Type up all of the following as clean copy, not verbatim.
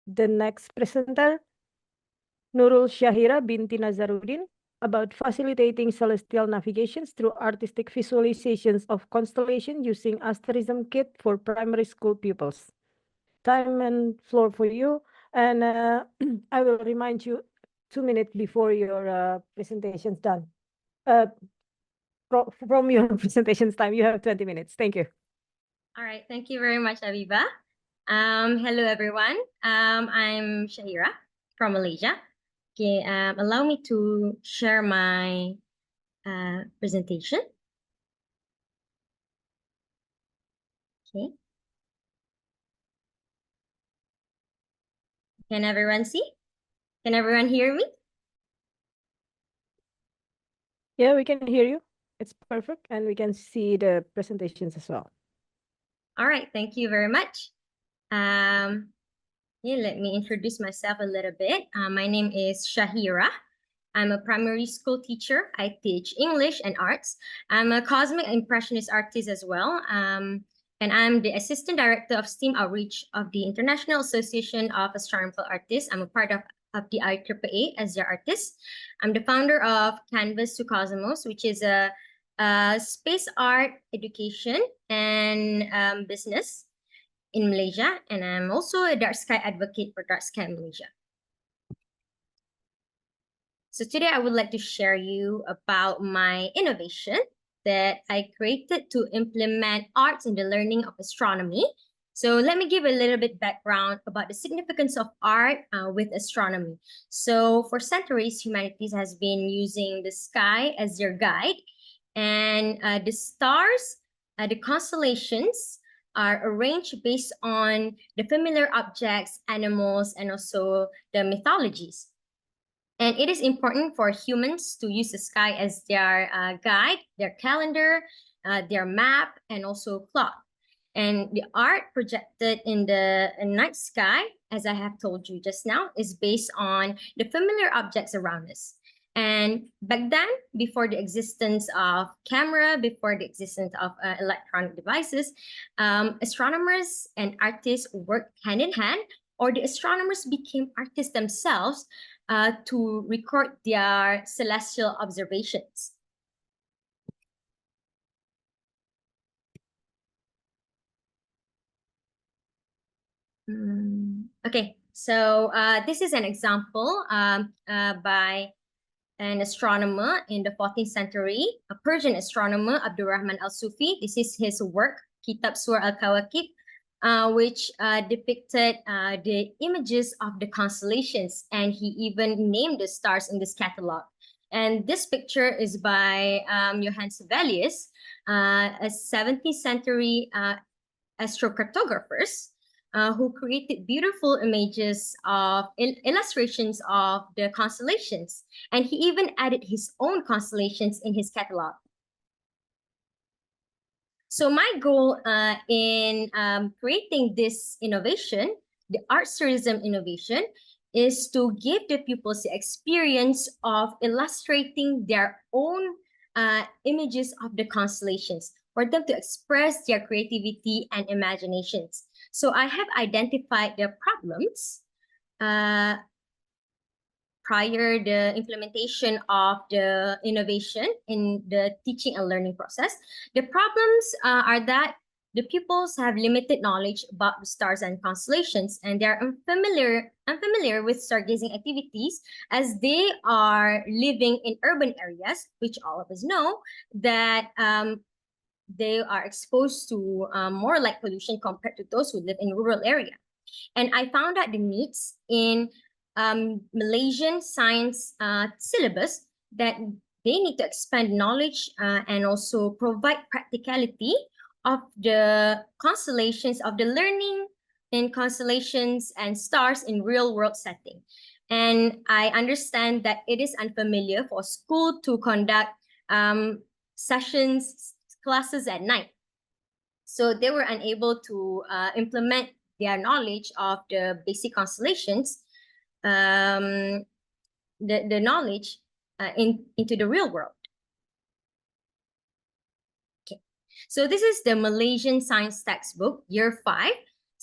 the next presenter, Nurul Syahirah Binti Nazarudin, about facilitating celestial navigations through artistic visualizations of constellation using Artsterism kit for primary school pupils. Time and floor for you. And I will remind you 2 minutes before your presentation's done. From your presentation's time, you have 20 minutes. Thank you. All right, thank you very much, Aviva. Hello, everyone. I'm Syahirah from Malaysia. Okay, allow me to share my presentation. Okay. Can everyone see? Can everyone hear me? Yeah, we can hear you. It's perfect. And we can see the presentations as well. All right, thank you very much. Yeah, let me introduce myself a little bit. My name is Syahirah. I'm a primary school teacher. I teach English and arts. I'm a cosmic impressionist artist as well. And I'm the assistant director of STEAM outreach of the International Association of Astronomical Artists. I'm a part of the IAAA as their artist. I'm the founder of Canvas to Cosmos, which is a space art education and business in Malaysia. And I'm also a dark sky advocate for dark sky Malaysia. So today I would like to share you about my innovation that I created to implement arts in the learning of astronomy. So let me give a little bit background about the significance of art with astronomy. So for centuries, humanities has been using the sky as their guide, and the stars, the constellations are arranged based on the familiar objects, animals, and also the mythologies. And it is important for humans to use the sky as their guide, their calendar, their map, and also clock. And the art projected in the night sky, as I have told you just now, is based on the familiar objects around us. And back then, before the existence of camera, before the existence of electronic devices, astronomers and artists worked hand in hand, or the astronomers became artists themselves to record their celestial observations. Okay, so this is an example by an astronomer in the 14th century, a Persian astronomer, Abdurrahman al-Sufi. This is his work, Kitab Sur al-Kawakib, which depicted the images of the constellations, and he even named the stars in this catalog. And this picture is by Johann Sibelius, a 17th century astrocartographers who created beautiful images of illustrations of the constellations. And he even added his own constellations in his catalog. So my goal in creating this innovation, the Artsterism innovation, is to give the pupils the experience of illustrating their own images of the constellations, for them to express their creativity and imaginations. So I have identified the problems prior the implementation of the innovation in the teaching and learning process. The problems are that the pupils have limited knowledge about the stars and constellations, and they're unfamiliar with stargazing activities as they are living in urban areas, which all of us know that they are exposed to more light pollution compared to those who live in rural area. And I found out the needs in Malaysian science syllabus that they need to expand knowledge and also provide practicality of the constellations, of the learning in constellations and stars in real world setting. And I understand that it is unfamiliar for school to conduct classes at night. So they were unable to implement their knowledge of the basic constellations, the knowledge into the real world. Okay, so this is the Malaysian science textbook, year 5.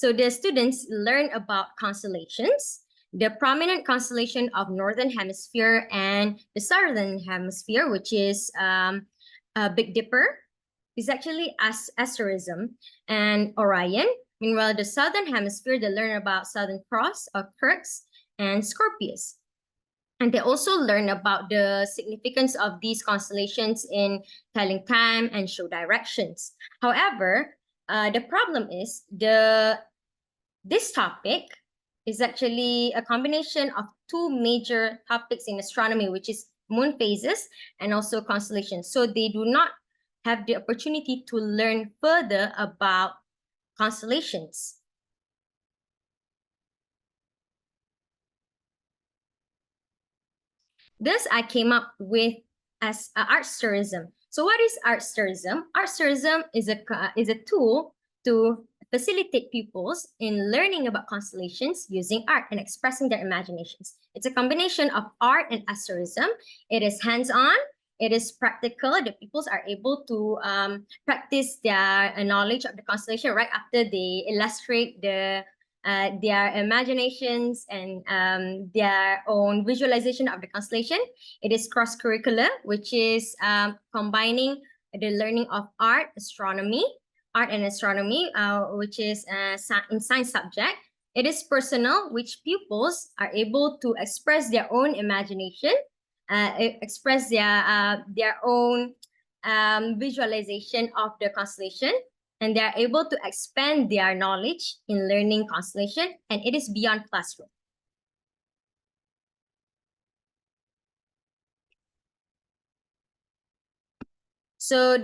So the students learn about constellations, the prominent constellation of Northern Hemisphere and the Southern Hemisphere, which is Big Dipper, is actually Artsterism and Orion. Meanwhile, the Southern Hemisphere, they learn about Southern Cross or Crux and Scorpius. And they also learn about the significance of these constellations in telling time and show directions. However, the problem is this topic is actually a combination of two major topics in astronomy, which is moon phases and also constellations. So they do not have the opportunity to learn further about constellations. Thus, I came up with as Artsterism. So what is Artsterism? Artsterism is a tool to facilitate pupils in learning about constellations using art and expressing their imaginations. It's a combination of art and Artsterism. It is hands-on, it is practical. The pupils are able to practice their knowledge of the constellation right after they illustrate their imaginations and their own visualization of the constellation. It is cross-curricular, which is combining the learning of art and astronomy, which is in science subject. It is personal, which pupils are able to express their own imagination, express their own visualization of the constellation, and they are able to expand their knowledge in learning constellation, and it is beyond classroom. So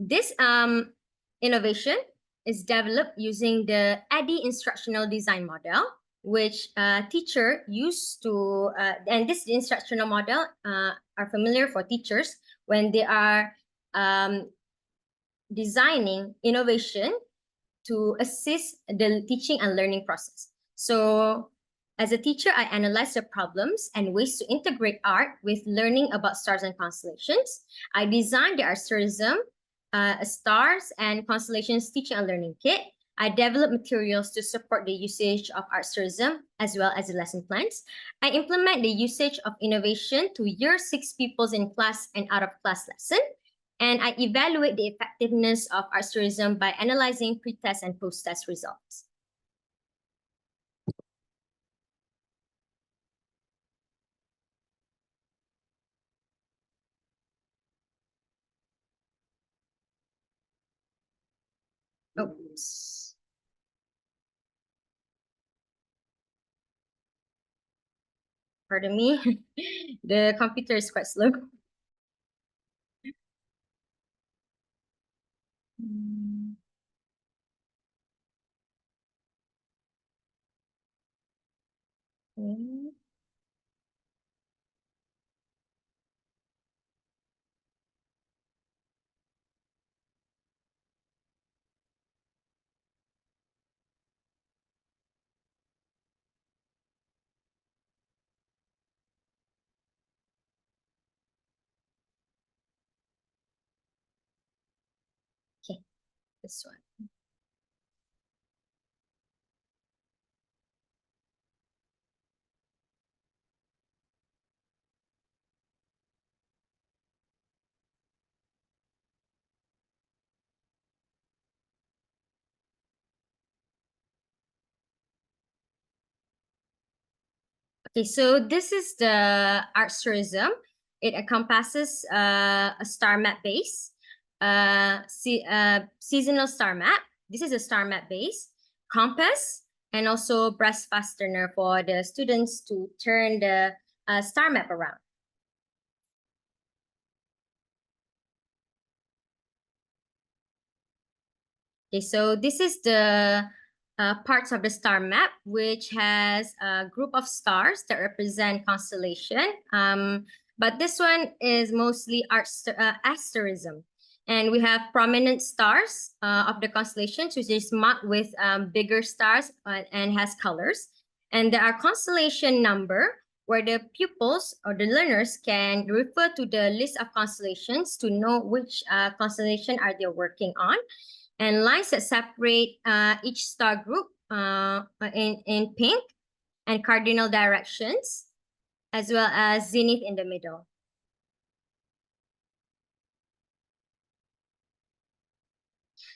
this innovation is developed using the ADDIE instructional design model, which teacher used to, and this instructional model are familiar for teachers when they are designing innovation to assist the teaching and learning process. So as a teacher, I analyze the problems and ways to integrate art with learning about stars and constellations. I designed the Artsterism, stars and constellations teaching and learning kit. I develop materials to support the usage of Artsterism as well as the lesson plans. I implement the usage of innovation to year 6 pupils in class and out of class lesson. And I evaluate the effectiveness of Artsterism by analyzing pre-test and post-test results. Oops. Pardon me, the computer is quite slow. Okay. Okay, this one. Okay, so this is the Artsterism. It encompasses a star map base, seasonal star map. This is a star map base, compass, and also brass fastener for the students to turn the star map around. Okay, so this is the parts of the star map, which has a group of stars that represent constellation. But this one is mostly Artsterism. And we have prominent stars of the constellations, which is marked with bigger stars and has colors. And there are constellation number, where the pupils or the learners can refer to the list of constellations to know which constellation are they working on. and lines that separate each star group in pink, and cardinal directions, as well as zenith in the middle.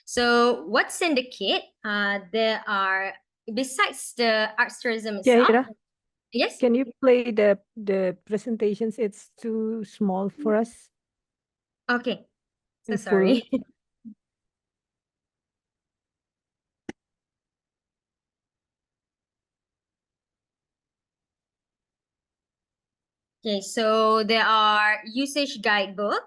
So what's in the kit? There are, besides the Artsterism itself. Syahirah, Yes. can you play the presentations? It's too small for us. Okay. So In sorry. full. Okay, so there are usage guidebook,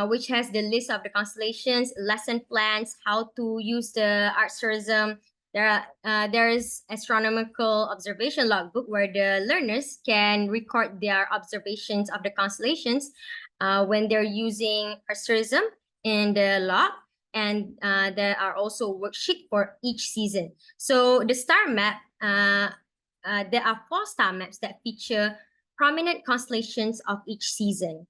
which has the list of the constellations, lesson plans, how to use the Artsterism. There is astronomical observation logbook where the learners can record their observations of the constellations when they're using Artsterism in the log. And there are also worksheet for each season. So the star map, there are 4 star maps that feature prominent constellations of each season.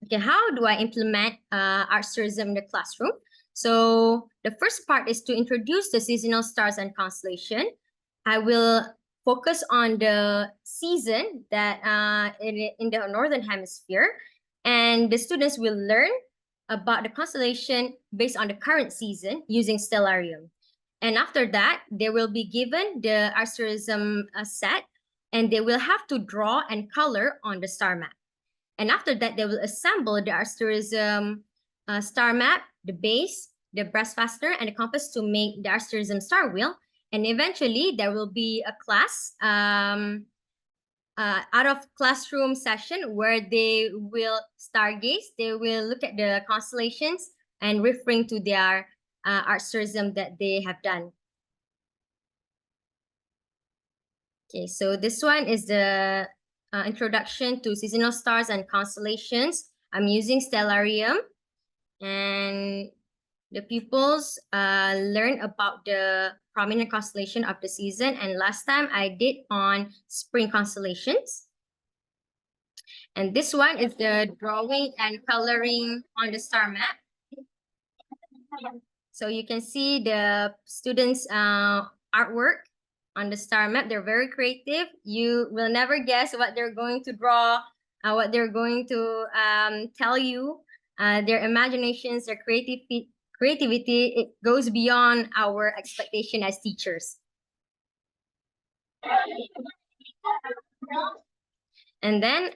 Okay, how do I implement Artsterism in the classroom? So the first part is to introduce the seasonal stars and constellation. I will focus on the season that in the Northern Hemisphere, and the students will learn about the constellation based on the current season using Stellarium. And after that, they will be given the Artsterism set, and they will have to draw and color on the star map. And after that, they will assemble the Artsterism star map, the base, the brass fastener, and the compass to make the Artsterism star wheel. And eventually, there will be a class out of classroom session where they will stargaze. They will look at the constellations and referring to their Artsterism that they have done. Okay, so this one is the introduction to seasonal stars and constellations. I'm using Stellarium, and the pupils learn about the prominent constellation of the season. And last time I did on spring constellations. And this one is the drawing and coloring on the star map. So you can see the students' artwork on the star map. They're very creative. You will never guess what they're going to draw, what they're going to tell you. Their imaginations, their creativity, it goes beyond our expectation as teachers. And then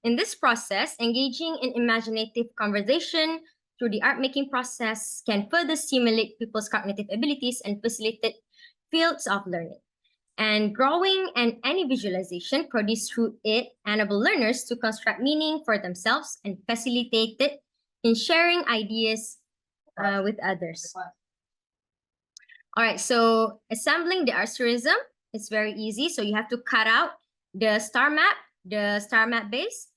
in this process, engaging in imaginative conversation through the art making process can further stimulate people's cognitive abilities and facilitate fields of learning. And drawing and any visualization produced through it enable learners to construct meaning for themselves and facilitate it in sharing ideas with others. All right, so assembling the Artsterism is very easy. So you have to cut out the star map base,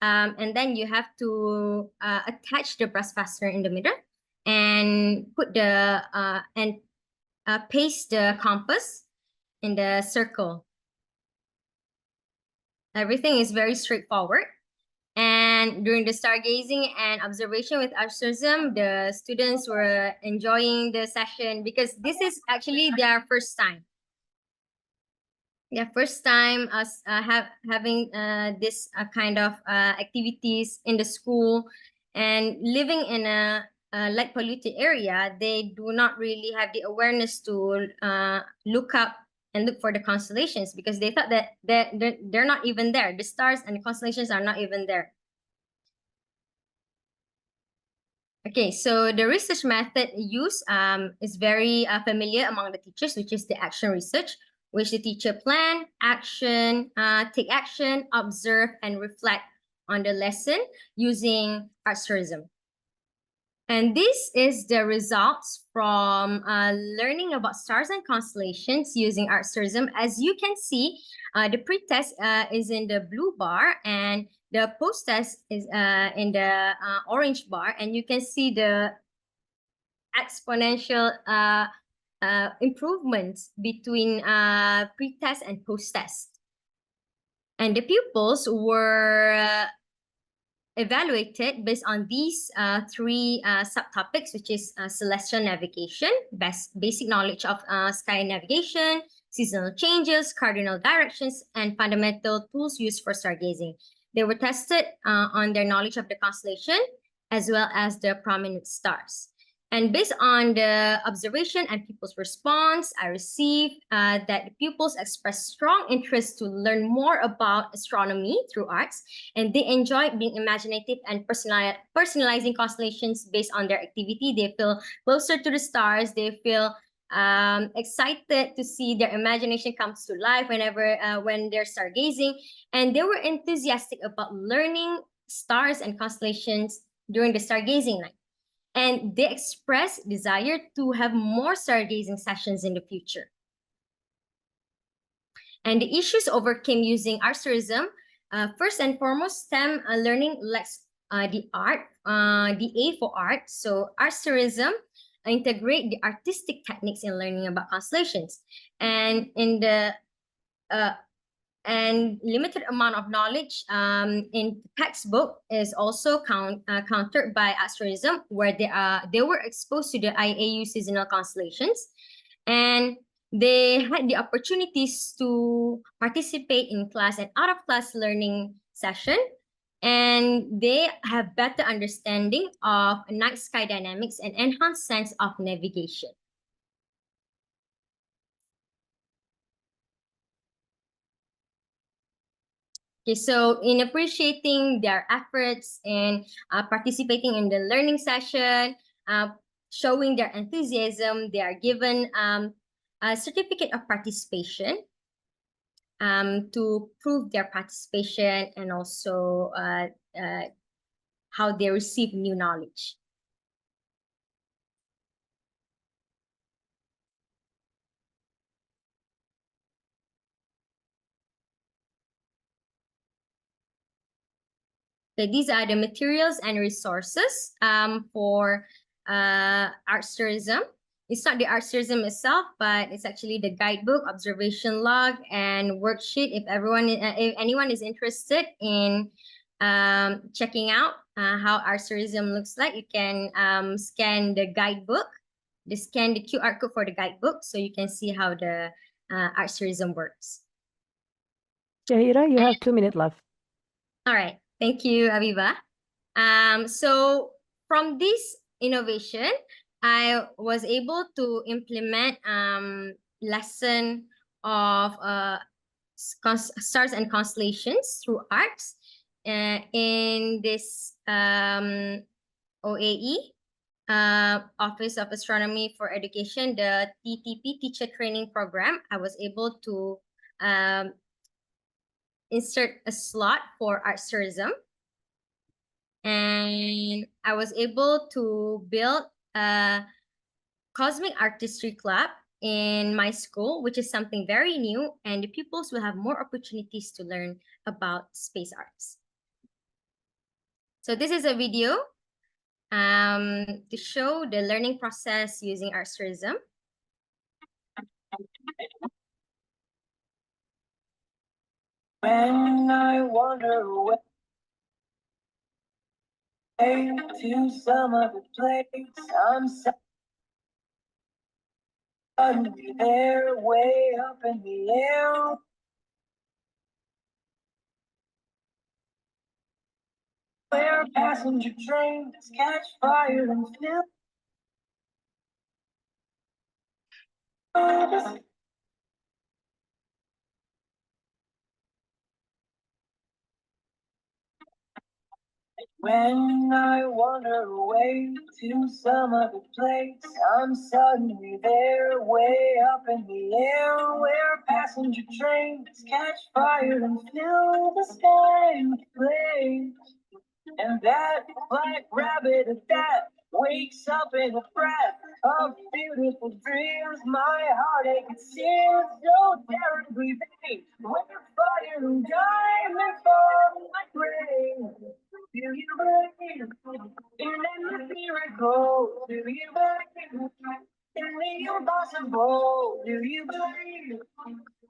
and then you have to attach the brass fastener in the middle and put the paste the compass in the circle. Everything is very straightforward. And during the stargazing and observation with Artsterism, the students were enjoying the session because this is actually their first time. Their first time us having this kind of activities in the school, and living in a light polluted area. They do not really have the awareness to look up and look for the constellations because they thought that they're not even there. The stars and the constellations are not even there. Okay, so the research method used is very familiar among the teachers, which is the action research, which the teacher plan, action, take action, observe, and reflect on the lesson using Artsterism. And this is the results from learning about stars and constellations using Artsterism. As you can see, the pre-test is in the blue bar and the post-test is in the orange bar. And you can see the exponential improvements between pre-test and post-test. And the pupils were evaluated based on these three subtopics, which is celestial navigation, basic knowledge of sky navigation, seasonal changes, cardinal directions, and fundamental tools used for stargazing. They were tested on their knowledge of the constellation as well as the prominent stars. And based on the observation and pupils' response, I received that the pupils expressed strong interest to learn more about astronomy through arts, and they enjoy being imaginative and personalizing constellations based on their activity. They feel closer to the stars. They feel excited to see their imagination comes to life when they're stargazing, and they were enthusiastic about learning stars and constellations during the stargazing night. And they express desire to have more stargazing sessions in the future. And the issues overcame using Artsterism. First and foremost, STEM learning lacks the A for art. So Artsterism integrate the artistic techniques in learning about constellations. And in the and limited amount of knowledge in textbook is also countered by Artsterism, where they were exposed to the IAU seasonal constellations, and they had the opportunities to participate in class and out of class learning session, and they have better understanding of night sky dynamics and enhanced sense of navigation. Okay, so in appreciating their efforts and participating in the learning session, showing their enthusiasm, they are given a certificate of participation to prove their participation and also how they receive new knowledge. Okay, these are the materials and resources for Artsterism. It's not the Artsterism itself, but it's actually the guidebook, observation log, and worksheet. If anyone is interested in checking out how Artsterism looks like, you can scan the guidebook. Scan the QR code for the guidebook, so you can see how the Artsterism works. Syahirah, you have 2 minutes left. All right. Thank you, Aviva. So from this innovation, I was able to implement lesson of stars and constellations through arts in this OAE, Office of Astronomy for Education, the TTP Teacher Training Program. I was able to insert a slot for Artsterism. And I was able to build a Cosmic Artistry Club in my school, which is something very new, and the pupils will have more opportunities to learn about space arts. So this is a video to show the learning process using Artsterism. When I wander away to some other place, I'm suddenly there, way up in the air. Where passenger trains catch fire and fill. When I wander away to some other place, I'm suddenly there, way up in the air, where passenger trains catch fire and fill the sky with flames. And that black rabbit at that wakes up in a breath of beautiful dreams. My heartache it seems so terribly vain, when fire and diamond fall like rain. Do you believe in endless miracles? Do you believe in the impossible? Do you believe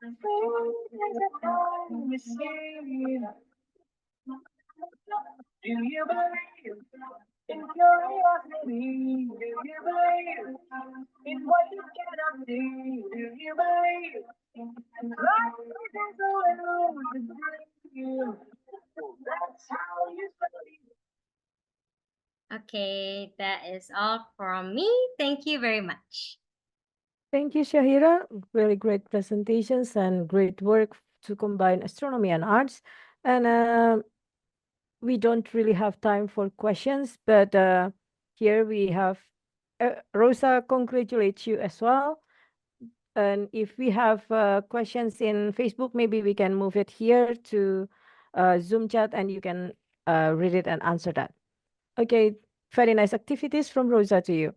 there's a time machine? Do you believe in curiosity? Do you believe in what you cannot see? Do you believe life is a illusion dream? That's how you believe. Okay, that is all from me. Thank you very much. Thank you, Syahirah. Really great presentations and great work to combine astronomy and arts. And we don't really have time for questions, but here we have Rosa congratulates you as well. And if we have questions in Facebook, maybe we can move it here to Zoom chat and you can read it and answer that. Okay, very nice activities from Rosa to you.